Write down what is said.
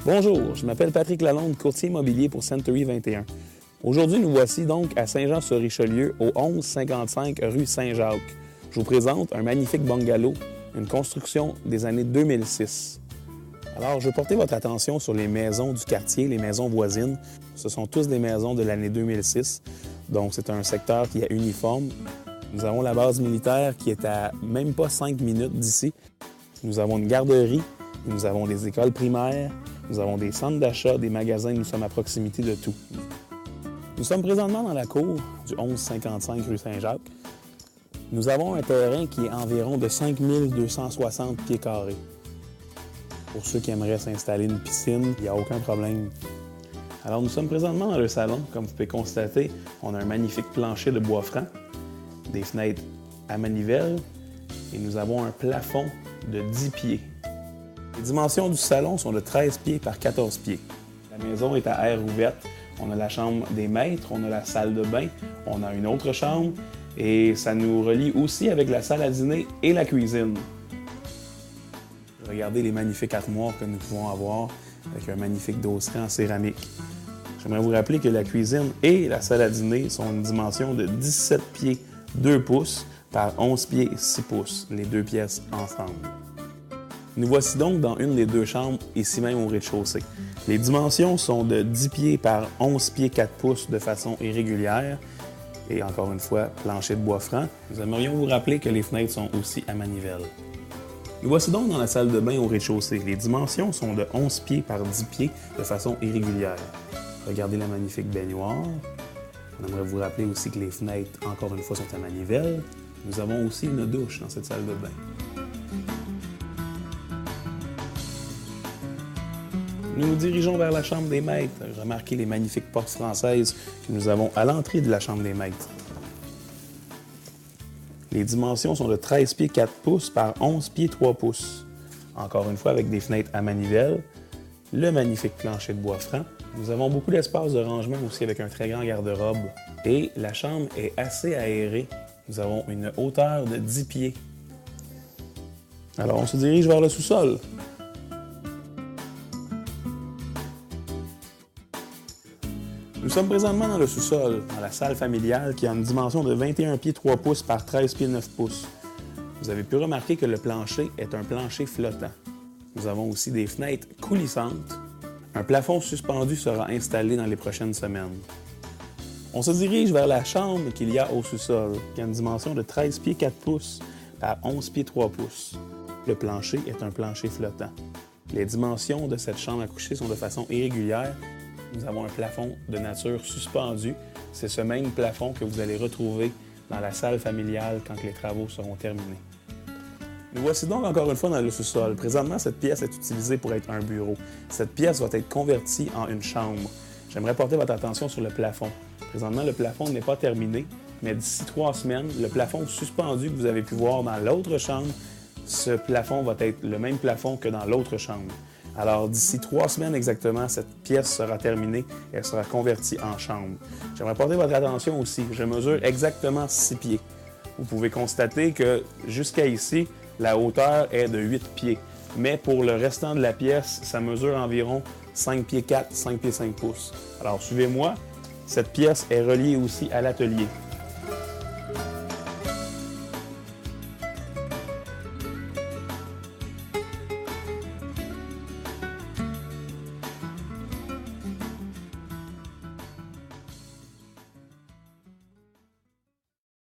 Bonjour, je m'appelle Patrick Lalonde, courtier immobilier pour Century 21. Aujourd'hui, nous voici donc à Saint-Jean-sur-Richelieu, au 1155 rue Saint-Jacques. Je vous présente un magnifique bungalow, une construction des années 2006. Alors, je veux porter votre attention sur les maisons du quartier, les maisons voisines. Ce sont tous des maisons de l'année 2006, donc c'est un secteur qui est uniforme. Nous avons la base militaire qui est à même pas 5 minutes d'ici. Nous avons une garderie, nous avons des écoles primaires, nous avons des centres d'achat, des magasins, nous sommes à proximité de tout. Nous sommes présentement dans la cour du 1155 rue Saint-Jacques. Nous avons un terrain qui est environ de 5260 pieds carrés. Pour ceux qui aimeraient s'installer une piscine, il n'y a aucun problème. Alors nous sommes présentement dans le salon. Comme vous pouvez constater, on a un magnifique plancher de bois franc, des fenêtres à manivelle et nous avons un plafond de 10 pieds. Les dimensions du salon sont de 13 pieds par 14 pieds. La maison est à air ouverte. On a la chambre des maîtres, on a la salle de bain, on a une autre chambre et ça nous relie aussi avec la salle à dîner et la cuisine. Regardez les magnifiques armoires que nous pouvons avoir avec un magnifique dossier en céramique. J'aimerais vous rappeler que la cuisine et la salle à dîner sont une dimension de 17 pieds 2 pouces par 11 pieds 6 pouces, les deux pièces ensemble. Nous voici donc dans une des deux chambres, ici même au rez-de-chaussée. Les dimensions sont de 10 pieds par 11 pieds 4 pouces de façon irrégulière. Et encore une fois, plancher de bois franc. Nous aimerions vous rappeler que les fenêtres sont aussi à manivelle. Nous voici donc dans la salle de bain au rez-de-chaussée. Les dimensions sont de 11 pieds par 10 pieds de façon irrégulière. Regardez la magnifique baignoire. On aimerait vous rappeler aussi que les fenêtres, encore une fois, sont à manivelle. Nous avons aussi une douche dans cette salle de bain. Nous nous dirigeons vers la chambre des maîtres. Remarquez les magnifiques portes françaises que nous avons à l'entrée de la chambre des maîtres. Les dimensions sont de 13 pieds 4 pouces par 11 pieds 3 pouces. Encore une fois, avec des fenêtres à manivelle, le magnifique plancher de bois franc. Nous avons beaucoup d'espace de rangement aussi avec un très grand garde-robe. Et la chambre est assez aérée. Nous avons une hauteur de 10 pieds. Alors, on se dirige vers le sous-sol. Nous sommes présentement dans le sous-sol, dans la salle familiale qui a une dimension de 21 pieds 3 pouces par 13 pieds 9 pouces. Vous avez pu remarquer que le plancher est un plancher flottant. Nous avons aussi des fenêtres coulissantes. Un plafond suspendu sera installé dans les prochaines semaines. On se dirige vers la chambre qu'il y a au sous-sol, qui a une dimension de 13 pieds 4 pouces par 11 pieds 3 pouces. Le plancher est un plancher flottant. Les dimensions de cette chambre à coucher sont de façon irrégulière. Nous avons un plafond de nature suspendu. C'est ce même plafond que vous allez retrouver dans la salle familiale quand les travaux seront terminés. Nous voici donc encore une fois dans le sous-sol. Présentement, cette pièce est utilisée pour être un bureau. Cette pièce va être convertie en une chambre. J'aimerais porter votre attention sur le plafond. Présentement, le plafond n'est pas terminé, mais d'ici 3 semaines, le plafond suspendu que vous avez pu voir dans l'autre chambre, ce plafond va être le même plafond que dans l'autre chambre. Alors, d'ici 3 semaines exactement, cette pièce sera terminée et elle sera convertie en chambre. J'aimerais porter votre attention aussi. Je mesure exactement 6 pieds. Vous pouvez constater que jusqu'à ici, la hauteur est de 8 pieds. Mais pour le restant de la pièce, ça mesure environ 5 pieds 4, 5 pieds 5 pouces. Alors, suivez-moi. Cette pièce est reliée aussi à l'atelier.